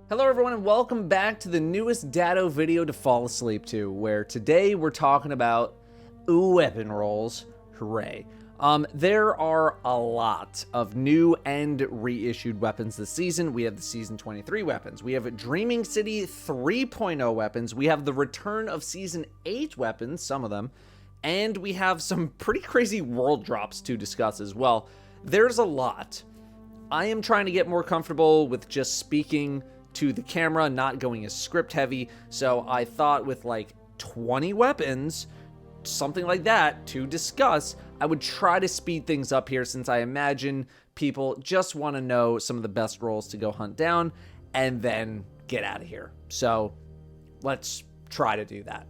Hello everyone and welcome back to the newest Datto video to fall asleep to, where today we're talking about weapon rolls. Hooray. There are a lot of new and reissued weapons this season. We have the Season 23 weapons. We have Dreaming City 3.0 weapons. We have the return of Season 8 weapons, some of them. And we have some pretty crazy world drops to discuss as well. There's a lot. I am trying to get more comfortable with just speaking to the camera, not going as script heavy. So I thought with like 20 weapons, something like that to discuss, I would try to speed things up here, since I imagine people just want to know some of the best rolls to go hunt down and then get out of here. So let's try to do that.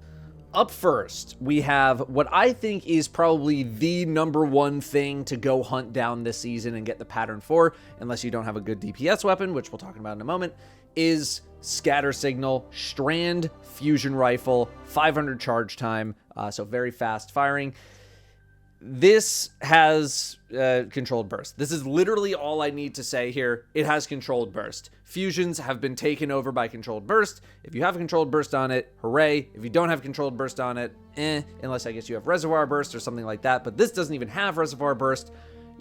Up first, we have what I think is probably the number one thing to go hunt down this season and get the pattern for, unless you don't have a good DPS weapon, which we'll talk about in a moment, is Scatter Signal, Strand, Fusion Rifle, 500 charge time, so very fast firing. This has controlled burst. This is literally all I need to say here. It has controlled burst. Fusions have been taken over by controlled burst. If you have a controlled burst on it, hooray. If you don't have controlled burst on it, unless I guess you have reservoir burst or something like that, but this doesn't even have reservoir burst.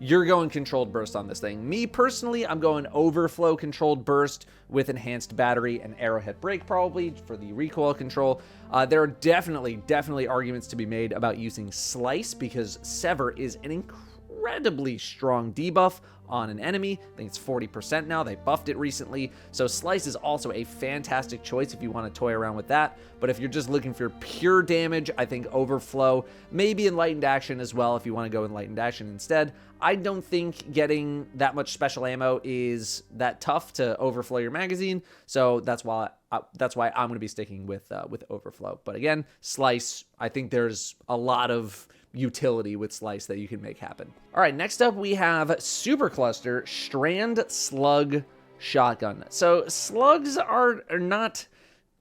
You're going controlled burst on this thing. Me personally, I'm going overflow controlled burst with enhanced battery and arrowhead brake probably for the recoil control. There are definitely arguments to be made about using slice, because sever is an incredibly strong debuff on an enemy. I think it's 40% now. They buffed it recently. So slice is also a fantastic choice if you want to toy around with that. But if you're just looking for pure damage, I think overflow, maybe enlightened action as well if you want to go enlightened action instead. I don't think getting that much special ammo is that tough to overflow your magazine. So that's why I'm going to be sticking with overflow. But again, slice, I think there's a lot of utility with slice that you can make happen. All right, next up we have Super Cluster Strand Slug Shotgun. So slugs are not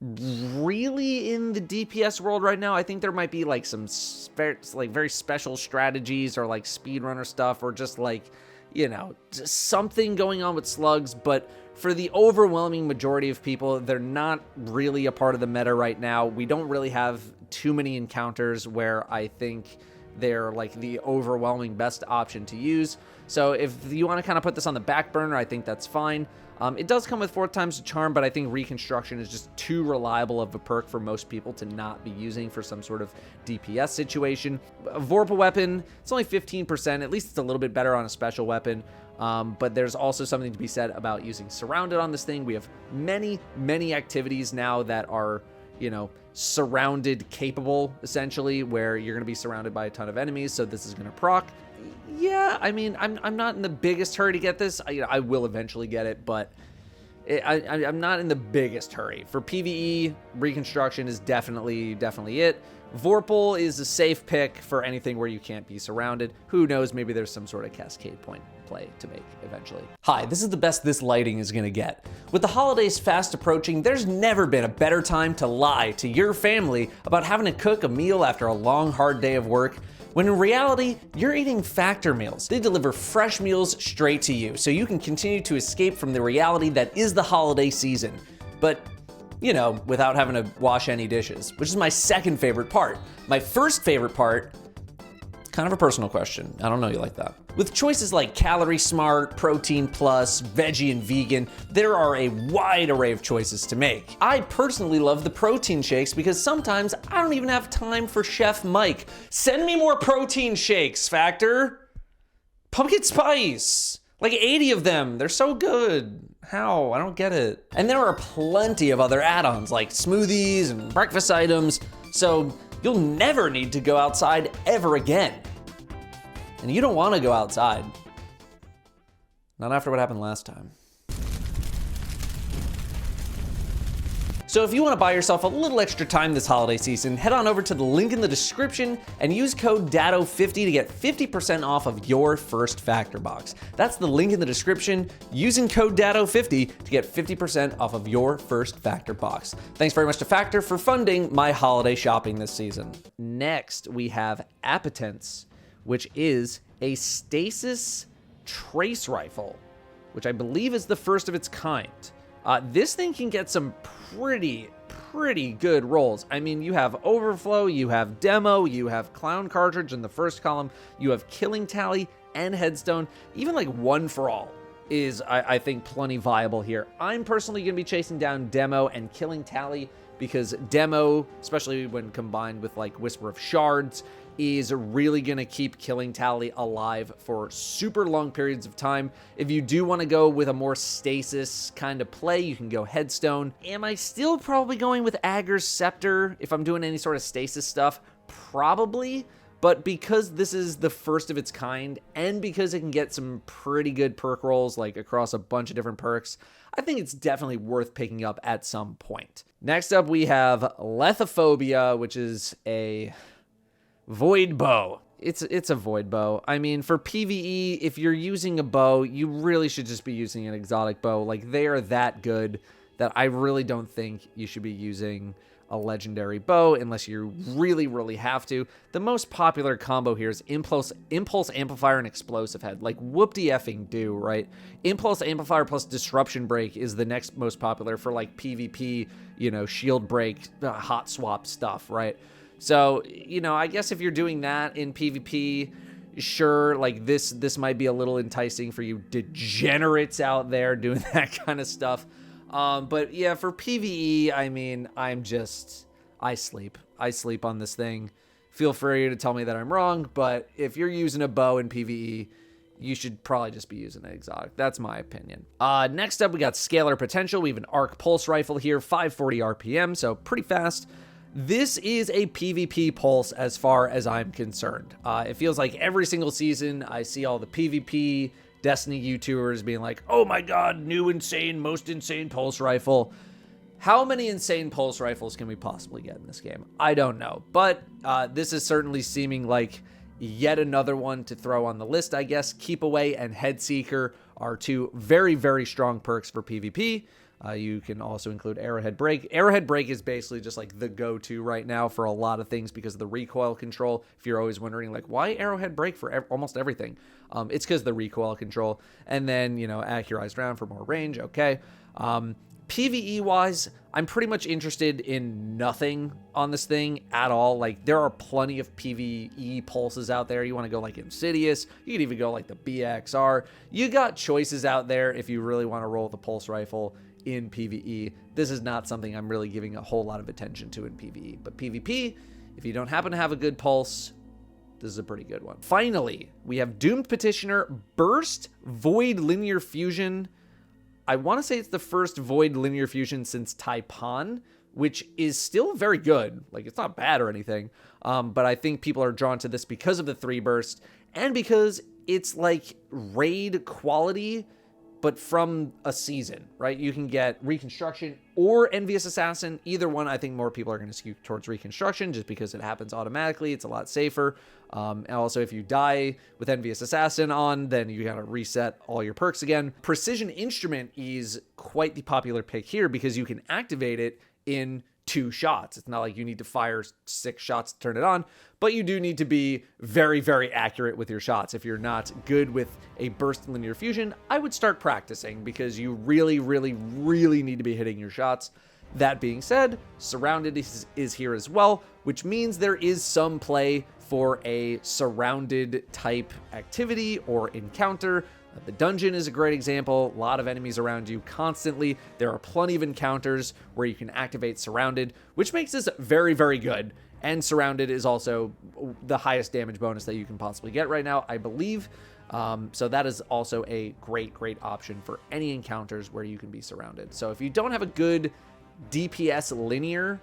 really in the DPS world right now. I think there might be like some very special strategies or like speedrunner stuff, or just like, you know, just something going on with slugs. But for the overwhelming majority of people, they're not really a part of the meta right now. We don't really have too many encounters where I think they're like the overwhelming best option to use. So if you want to kind of put this on the back burner, I think that's fine. It does come with 4 times the charm, but I think Reconstruction is just too reliable of a perk for most people to not be using for some sort of DPS situation. A Vorpal weapon, it's only 15%. At least it's a little bit better on a special weapon. But there's also something to be said about using Surrounded on this thing. We have many activities now that are, you know, surrounded capable, essentially, where you're going to be surrounded by a ton of enemies, so this is going to proc. Yeah, I mean, I'm not in the biggest hurry to get this. I will eventually get it, but I'm not in the biggest hurry. For PvE, Reconstruction is definitely it. Vorpal is a safe pick for anything where you can't be surrounded. Who knows, maybe there's some sort of cascade point play to make eventually. Hi, this is the best this lighting is gonna get. With the holidays fast approaching, there's never been a better time to lie to your family about having to cook a meal after a long, hard day of work, when in reality, you're eating Factor meals. They deliver fresh meals straight to you, so you can continue to escape from the reality that is the holiday season. But, you know, without having to wash any dishes, which is my second favorite part. My first favorite part, kind of a personal question. I don't know you like that. With choices like Calorie Smart, Protein Plus, Veggie, and Vegan, there are a wide array of choices to make. I personally love the protein shakes because sometimes I don't even have time for Chef Mike. Send me more protein shakes, Factor. Pumpkin spice. Like 80 of them. They're so good. How? I don't get it. And there are plenty of other add-ons like smoothies and breakfast items, so you'll never need to go outside ever again. And you don't want to go outside. Not after what happened last time. So if you want to buy yourself a little extra time this holiday season, head on over to the link in the description and use code DATTO50 to get 50% off of your first Factor box. That's the link in the description, using code DATTO50 to get 50% off of your first Factor box. Thanks very much to Factor for funding my holiday shopping this season. Next, we have Appetence, which is a stasis trace rifle, which I believe is the first of its kind. This thing can get some pretty good rolls. I mean, you have Overflow, you have Demo, you have Clown Cartridge in the first column, you have Killing Tally and Headstone. Even like One for All is, I think, plenty viable here. I'm personally going to be chasing down Demo and Killing Tally because Demo, especially when combined with like Whisper of Shards, is really going to keep Killing Tally alive for super long periods of time. If you do want to go with a more stasis kind of play, you can go Headstone. Am I still probably going with Agger's Scepter if I'm doing any sort of stasis stuff? Probably. But because this is the first of its kind, and because it can get some pretty good perk rolls, like across a bunch of different perks, I think it's definitely worth picking up at some point. Next up, we have Lethophobia, which is a Void Bow. It's a Void Bow. I mean, for PvE, if you're using a bow, you really should just be using an exotic bow. Like, they are that good that I really don't think you should be using a legendary bow unless you really have to. The most popular combo here is Impulse Amplifier and Explosive Head. Like, whoop-de effing do, right? Impulse Amplifier plus Disruption Break is the next most popular for, like, PvP, you know, shield break, hot swap stuff, right? So, you know, I guess if you're doing that in PvP, sure, like this might be a little enticing for you degenerates out there doing that kind of stuff. But yeah, for PvE, I mean, I sleep on this thing. Feel free to tell me that I'm wrong, but if you're using a bow in PvE, you should probably just be using an exotic. That's my opinion. Next up, we got Scalar Potential. We have an Arc Pulse Rifle here, 540 RPM, so pretty fast. This is a PvP pulse as far as I'm concerned. It feels like every single season I see all the PvP Destiny YouTubers being like, oh my god, new insane, most insane pulse rifle. How many insane pulse rifles can we possibly get in this game? I don't know. But this is certainly seeming like yet another one to throw on the list, I guess. Keep Away and Headseeker are two very strong perks for PvP. You can also include Arrowhead Break. Arrowhead Break is basically just like the go-to right now for a lot of things because of the recoil control. If you're always wondering, like, why Arrowhead Break for almost everything? It's because of the recoil control. And then, you know, Accurized Round for more range. Okay. PvE-wise, I'm pretty much interested in nothing on this thing at all. Like, there are plenty of PvE pulses out there. You want to go like Insidious. You could even go like the BXR. You got choices out there if you really want to roll the pulse rifle in PvE. This is not something I'm really giving a whole lot of attention to in PvE. But PvP, if you don't happen to have a good pulse, this is a pretty good one. Finally, we have Doomed Petitioner, Burst, Void Linear Fusion. I want to say it's the first Void Linear Fusion since Taipan, which is still very good. Like, it's not bad or anything. But I think people are drawn to this because of the 3 burst and because it's like raid quality, but from a season, right? You can get Reconstruction or Envious Assassin. Either one, I think more people are going to skew towards Reconstruction just because it happens automatically. It's a lot safer. And also, if you die with Envious Assassin on, then you got to reset all your perks again. Precision Instrument is quite the popular pick here because you can activate it in 2 shots. It's not like you need to fire 6 shots to turn it on, but you do need to be very accurate with your shots. If you're not good with a burst linear fusion, I would start practicing because you really need to be hitting your shots. That being said, Surrounded is here as well, which means there is some play for a surrounded type activity or encounter. The dungeon is a great example. A lot of enemies around you constantly. There are plenty of encounters where you can activate Surrounded, which makes this very good. And Surrounded is also the highest damage bonus that you can possibly get right now, I believe. So that is also a great option for any encounters where you can be surrounded. So if you don't have a good DPS linear,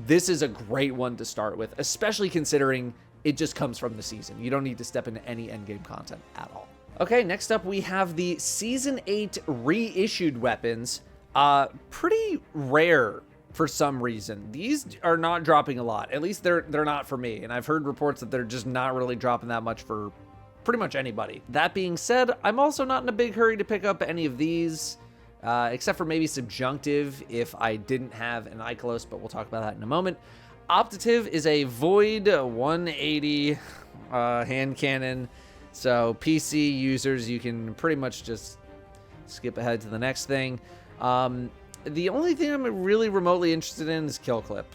this is a great one to start with, especially considering it just comes from the season. You don't need to step into any endgame content at all. Okay, next up we have the Season 8 reissued weapons. Pretty rare for some reason. These are not dropping a lot. At least they're not for me. And I've heard reports that they're just not really dropping that much for pretty much anybody. That being said, I'm also not in a big hurry to pick up any of these, except for maybe Subjunctive if I didn't have an Ikelos, but we'll talk about that in a moment. Optative is a Void 180 hand cannon. So PC users, you can pretty much just skip ahead to the next thing. the only thing I'm really remotely interested in is kill clip.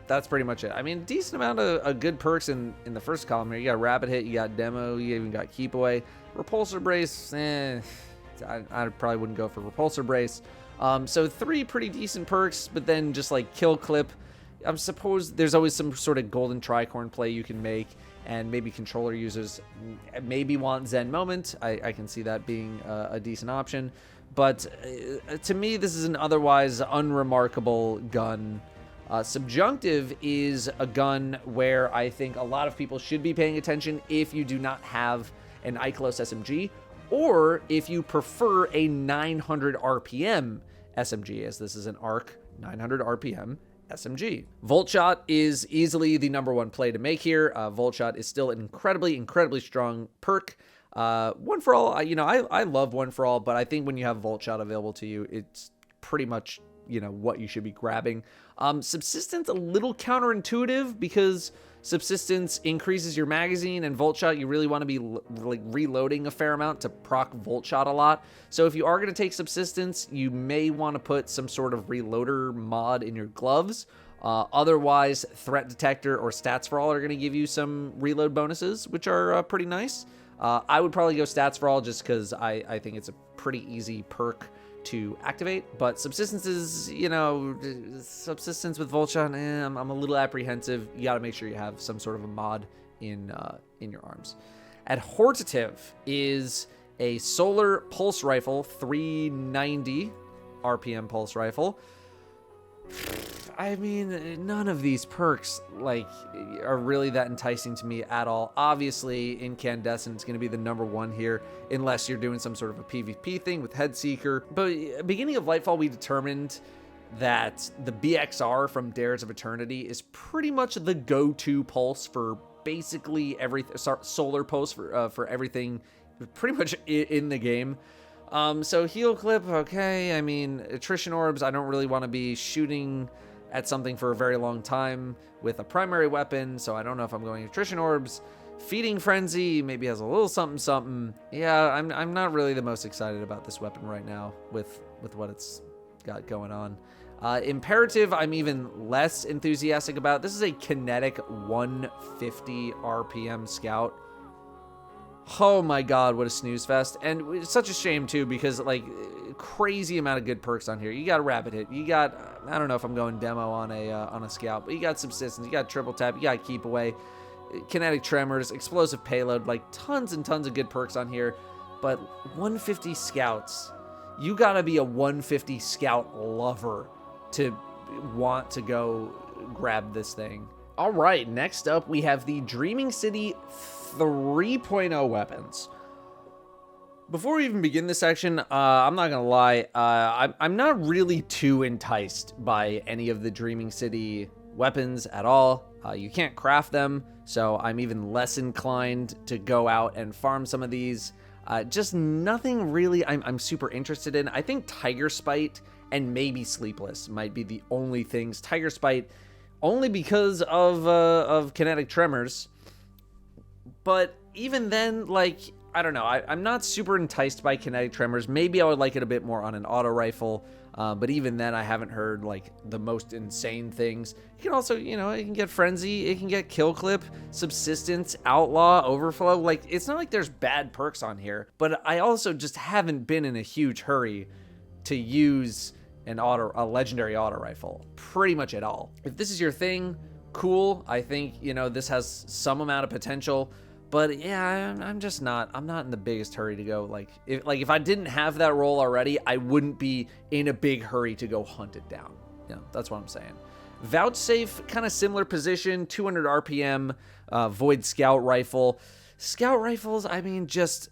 That's pretty much it. I mean, decent amount of good perks in the first column here. You got rapid hit, you got demo, you even got keep away. Repulsor brace, I probably wouldn't go for repulsor brace. So 3 pretty decent perks, but then just like kill clip. I suppose there's always some sort of golden tricorn play you can make, and maybe controller users maybe want Zen Moment. I can see that being a decent option. But to me, this is an otherwise unremarkable gun. Subjunctive is a gun where I think a lot of people should be paying attention if you do not have an Ikelos SMG, or if you prefer a 900 RPM SMG, as this is an ARC 900 RPM SMG. Volt Shot is easily the #1 play to make here. Volt Shot is still an incredibly strong perk. One for all, I love One for All, but I think when you have Volt Shot available to you, it's pretty much, what you should be grabbing. Subsistence, a little counterintuitive, because Subsistence increases your magazine, and Volt Shot, you really want to be like reloading a fair amount to proc Volt Shot a lot. So if you are going to take Subsistence, you may want to put some sort of reloader mod in your gloves. Otherwise, Threat Detector or Stats for All are going to give you some reload bonuses, which are pretty nice. I would probably go Stats for All just because I think it's a pretty easy perk to activate, but Subsistence is, Subsistence with Volt Shot, I'm a little apprehensive. You got to make sure you have some sort of a mod in your arms. Adhortative is a solar pulse rifle, 390 RPM pulse rifle. I mean, none of these perks are really that enticing to me at all. Obviously, Incandescent is going to be the #1 here, unless you're doing some sort of a PvP thing with Headseeker. But beginning of Lightfall, we determined that the BXR from Dares of Eternity is pretty much the go-to pulse for basically everything. Solar pulse for everything, pretty much in the game. So heal clip, okay. I mean, attrition orbs, I don't really want to be shooting at something for a very long time with a primary weapon, so I don't know if I'm going attrition orbs. Feeding Frenzy maybe has a little something. Yeah, I'm not really the most excited about this weapon right now with what it's got going on. Imperative, I'm even less enthusiastic about. This is a kinetic 150 RPM scout. Oh my god, what a snooze fest. And it's such a shame too, because crazy amount of good perks on here. You got rapid hit, you got, I don't know if I'm going demo on a scout, but you got Subsistence, you got triple tap, you got keep away, kinetic tremors, explosive payload, tons and tons of good perks on here. But 150 scouts, you gotta be a 150 scout lover to want to go grab this thing. All right, next up we have the Dreaming City 3.0 weapons. Before we even begin this section, I'm not gonna lie, I'm not really too enticed by any of the Dreaming City weapons at all. You can't craft them, so I'm even less inclined to go out and farm some of these. Just nothing really I'm super interested in. I think Tiger Spite and maybe Sleepless might be the only things. Tiger Spite only because of kinetic tremors. But even then, I don't know. I'm not super enticed by kinetic tremors. Maybe I would like it a bit more on an auto rifle. But even then, I haven't heard the most insane things. You can also, it can get Frenzy, it can get Kill Clip, Subsistence, Outlaw, Overflow. It's not like there's bad perks on here. But I also just haven't been in a huge hurry to use a legendary auto rifle pretty much at all. If this is your thing, cool. I think, this has some amount of potential. But yeah, I'm not in the biggest hurry to go. If I didn't have that role already, I wouldn't be in a big hurry to go hunt it down. Yeah, that's what I'm saying. Vouchsafe, kind of similar position, 200 RPM, Void Scout Rifle. Scout rifles, I mean, just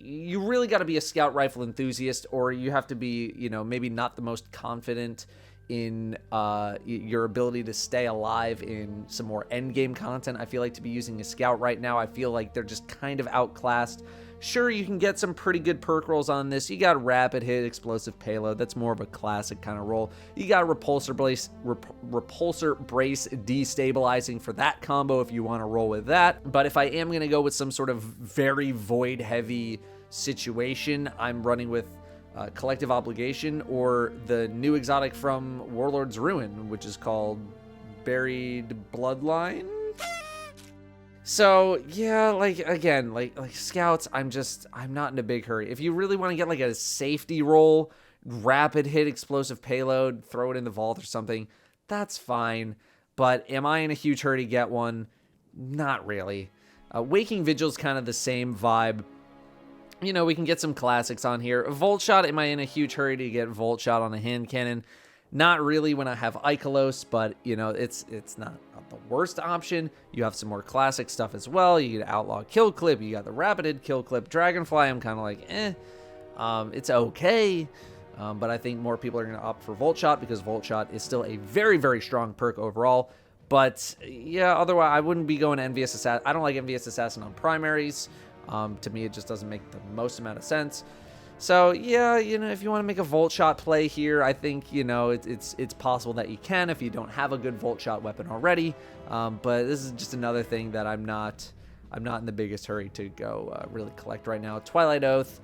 you really got to be a scout rifle enthusiast, or you have to be, maybe not the most confident in your ability to stay alive in some more endgame content. I feel like to be using a scout right now, I feel like they're just kind of outclassed. Sure, you can get some pretty good perk rolls on this. You got rapid hit, explosive payload. That's more of a classic kind of roll. You got repulsor brace destabilizing for that combo if you want to roll with that. But if I am going to go with some sort of very void heavy situation, I'm running with Collective Obligation, or the new exotic from Warlord's Ruin, which is called Buried Bloodline. So yeah, like again, like scouts, I'm not in a big hurry. If you really want to get like a safety roll, rapid hit, explosive payload, throw it in the vault or something, that's fine. But am I in a huge hurry to get one? Not really. Waking Vigil's kind of the same vibe. You know, we can get some classics on here. Volt Shot, am I in a huge hurry to get Volt Shot on a hand cannon? Not really when I have Ikelos, but, you know, it's not the worst option. You have some more classic stuff as well. You get Outlaw Kill Clip, you got the Rapid Kill Clip. Dragonfly, I'm kind of like, it's okay. But I think more people are going to opt for Volt Shot because Volt Shot is still a very, very strong perk overall. But, yeah, otherwise, I wouldn't be going Envious Assassin. I don't like Envious Assassin on primaries. To me, it just doesn't make the most amount of sense. So, yeah, you know, if you want to make a Volt Shot play here, I think, you know, it's possible that you can if you don't have a good Volt Shot weapon already. But this is just another thing that I'm not in the biggest hurry to go really collect right now. Twilight Oath,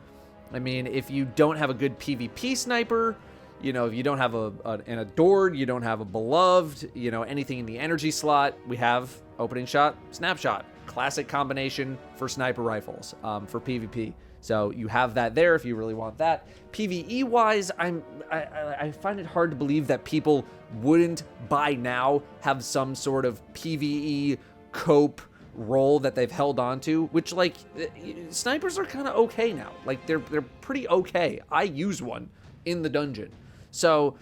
I mean, if you don't have a good PvP sniper, you know, if you don't have an Adored, you don't have a Beloved, you know, anything in the energy slot, we have Opening Shot, Snapshot. Classic combination for sniper rifles for PvP. So you have that there if you really want that. PvE wise, I find it hard to believe that people wouldn't by now have some sort of PvE cope role that they've held on to, which like snipers are kind of okay now. Like they're pretty okay. I use one in the dungeon. So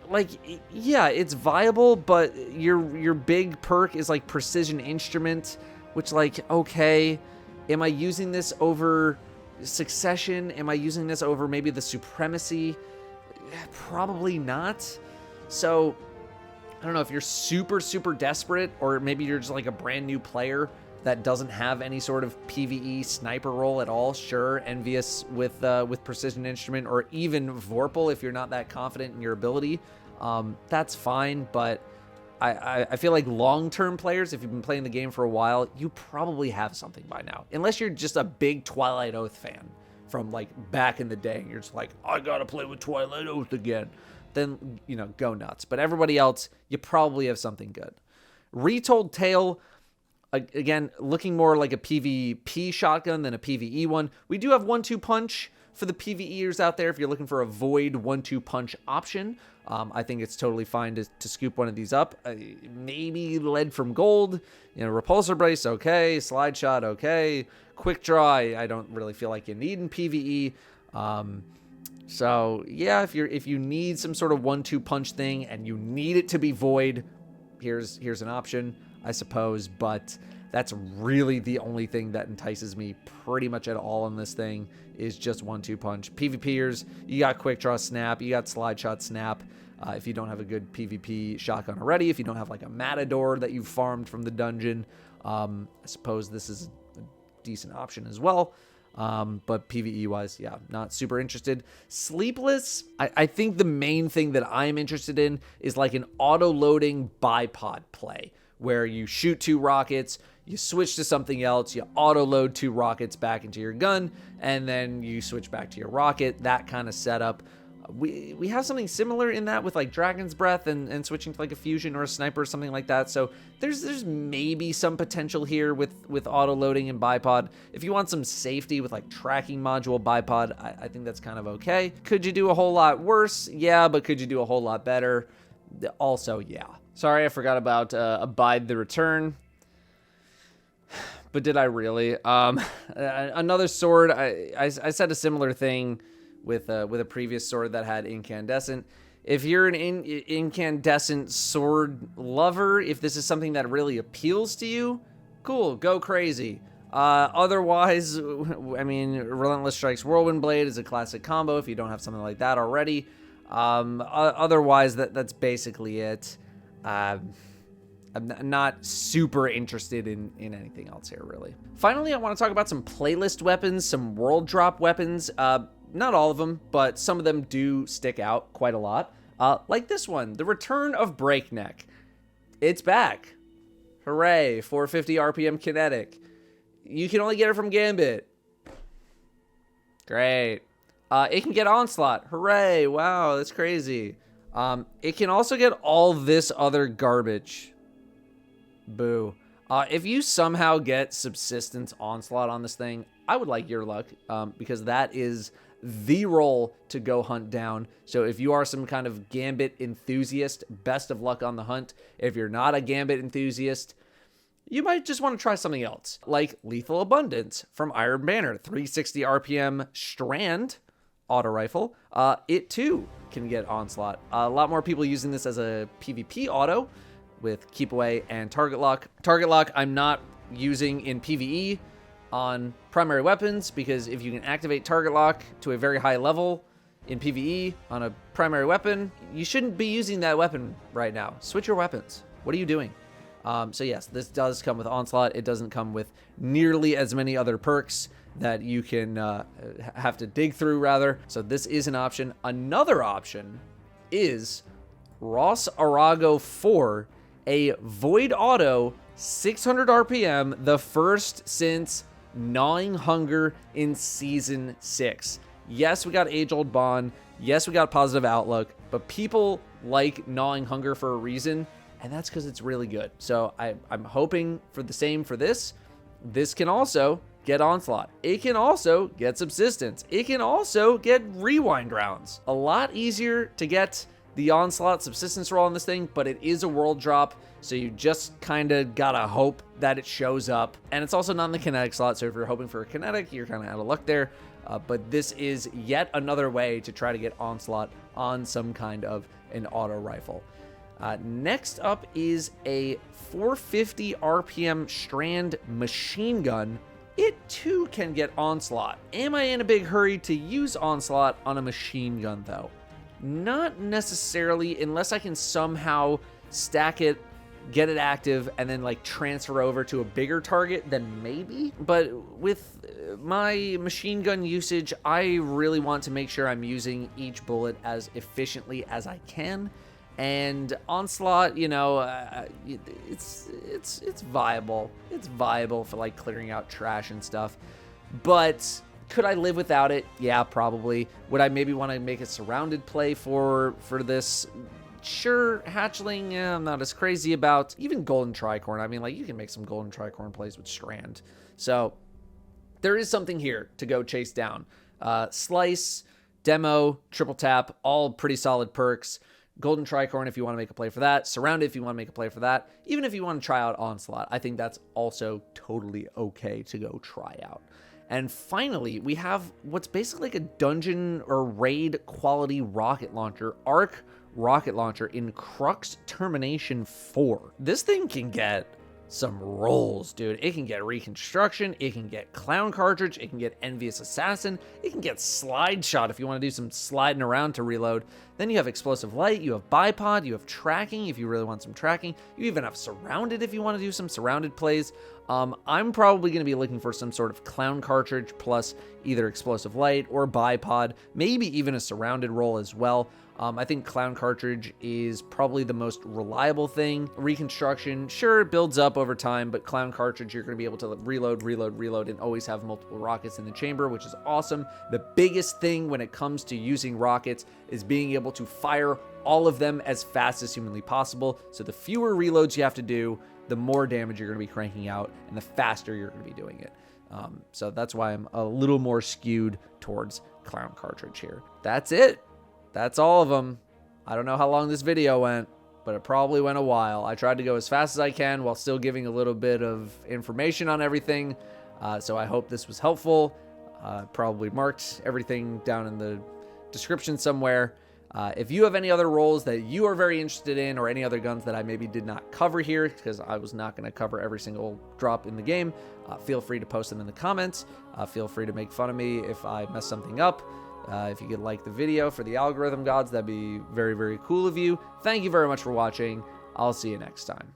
like, yeah, it's viable, but your big perk is like Precision Instrument, which like, okay, am I using this over Succession? Am I using this over maybe the Supremacy? Probably not. So I don't know if you're super, super desperate, or maybe you're just like a brand new player that doesn't have any sort of PvE sniper role at all. Sure, Envious with Precision Instrument, or even Vorpal if you're not that confident in your ability. That's fine, but I feel like long-term players, if you've been playing the game for a while, you probably have something by now. Unless you're just a big Twilight Oath fan from like back in the day, and you're just like, I gotta play with Twilight Oath again. Then, you know, go nuts. But everybody else, you probably have something good. Retold Tale, again, looking more like a PvP shotgun than a PvE one. We do have 1-2 punch for the PvEers out there if you're looking for a void 1-2 punch option. I think it's totally fine to scoop one of these up. Maybe Lead from Gold, you know, Repulsor Brace, okay. Slide Shot, okay. Quick Draw, I don't really feel like you need in PvE. So yeah, if you need some sort of 1-2 punch thing and you need it to be void, here's an option, I suppose. But that's really the only thing that entices me pretty much at all in this thing is just 1-2 punch. PvPers, you got Quick Draw Snap, you got Slide Shot Snap. If you don't have a good PvP shotgun already, if you don't have like a Matador that you've farmed from the dungeon, I suppose this is a decent option as well. But PvE wise, yeah, not super interested. Sleepless, I think the main thing that I'm interested in is like an auto-loading bipod play where you shoot 2 rockets, you switch to something else, you auto-load 2 rockets back into your gun, and then you switch back to your rocket, that kind of setup. We have something similar in that with like Dragon's Breath and switching to like a fusion or a sniper or something like that. So there's maybe some potential here with auto loading and bipod. If you want some safety with like tracking module bipod, I think that's kind of okay. Could you do a whole lot worse? Yeah, but could you do a whole lot better? Also, yeah. Sorry, I forgot about Abide the Return. But did I really? Another sword. I said a similar thing with a previous sword that had incandescent. If you're an incandescent sword lover, if this is something that really appeals to you, cool, go crazy. Otherwise, I mean, Relentless Strikes Whirlwind Blade is a classic combo if you don't have something like that already. Otherwise, that's basically it. I'm not super interested in anything else here, really. Finally, I want to talk about some playlist weapons, some world drop weapons. Not all of them, but some of them do stick out quite a lot. Like this one, the Return of Breakneck. It's back. Hooray, 450 RPM kinetic. You can only get it from Gambit. Great. It can get Onslaught. Hooray. Wow, that's crazy. It can also get all this other garbage. Boo. If you somehow get Subsistence Onslaught on this thing, I would like your luck, because that is the role to go hunt down. So if you are some kind of Gambit enthusiast, best of luck on the hunt. If you're not a Gambit enthusiast, you might just want to try something else, like Lethal Abundance from Iron Banner, 360 RPM Strand auto rifle. It too can get Onslaught. A lot more people using this as a PvP auto with Keep Away and Target Lock. Target Lock I'm not using in PvE on primary weapons, because if you can activate Target Lock to a very high level in PvE on a primary weapon, you shouldn't be using that weapon right now. Switch your weapons. What are you doing? So yes, this does come with Onslaught. It doesn't come with nearly as many other perks that you can have to dig through, rather. So this is an option. Another option is Ross Arago 4, a Void Auto, 600 RPM, the first since Gnawing Hunger in Season 6. Yes, we got Age-Old Bond. Yes, we got Positive Outlook. But people like Gnawing Hunger for a reason, and that's because it's really good. So I'm hoping for the same for this. This can also get Onslaught. It can also get Subsistence. It can also get Rewind rounds. A lot easier to get the Onslaught Subsistence roll on this thing, but it is a world drop, so you just kind of gotta hope that it shows up. And it's also not in the kinetic slot, so if you're hoping for a kinetic, you're kind of out of luck there. But this is yet another way to try to get Onslaught on some kind of an auto rifle. Next up is a 450 RPM Strand machine gun. It too can get Onslaught. Am I in a big hurry to use Onslaught on a machine gun though? Not necessarily, unless I can somehow stack it, get it active, and then like transfer over to a bigger target, then maybe. But with my machine gun usage, I really want to make sure I'm using each bullet as efficiently as I can. And Onslaught, you know, it's viable. It's viable for like clearing out trash and stuff. But could I live without it? Yeah, probably. Would I maybe want to make a surrounded play for this? Sure. Hatchling, I'm not as crazy about. Even Golden Tricorn. I mean, like, you can make some Golden Tricorn plays with Strand. So there is something here to go chase down. Slice, Demo, Triple Tap, all pretty solid perks. Golden Tricorn if you want to make a play for that. Surrounded if you want to make a play for that. Even if you want to try out Onslaught, I think that's also totally okay to go try out. And finally, we have what's basically like a dungeon or raid quality rocket launcher, Arc rocket launcher in Crux Termination 4. This thing can get some rolls, dude. It can get Reconstruction, it can get Clown Cartridge, it can get Envious Assassin, it can get Slide Shot if you want to do some sliding around to reload. Then you have Explosive Light, you have Bipod, you have Tracking if you really want some tracking. You even have Surrounded if you want to do some surrounded plays. I'm probably going to be looking for some sort of Clown Cartridge plus either Explosive Light or Bipod, maybe even a surrounded roll as well. I think Clown Cartridge is probably the most reliable thing. Reconstruction, sure, it builds up over time, but Clown Cartridge, you're going to be able to reload, and always have multiple rockets in the chamber, which is awesome. The biggest thing when it comes to using rockets is being able to fire all of them as fast as humanly possible. So the fewer reloads you have to do, the more damage you're going to be cranking out, and the faster you're going to be doing it. So that's why I'm a little more skewed towards Clown Cartridge here. That's it. That's all of them. I don't know how long this video went, but it probably went a while. I tried to go as fast as I can while still giving a little bit of information on everything. So I hope this was helpful. Probably marked everything down in the description somewhere. If you have any other roles that you are very interested in, or any other guns that I maybe did not cover here, because I was not going to cover every single drop in the game, feel free to post them in the comments. Feel free to make fun of me if I mess something up. If you could like the video for the algorithm gods, that'd be very, very cool of you. Thank you very much for watching. I'll see you next time.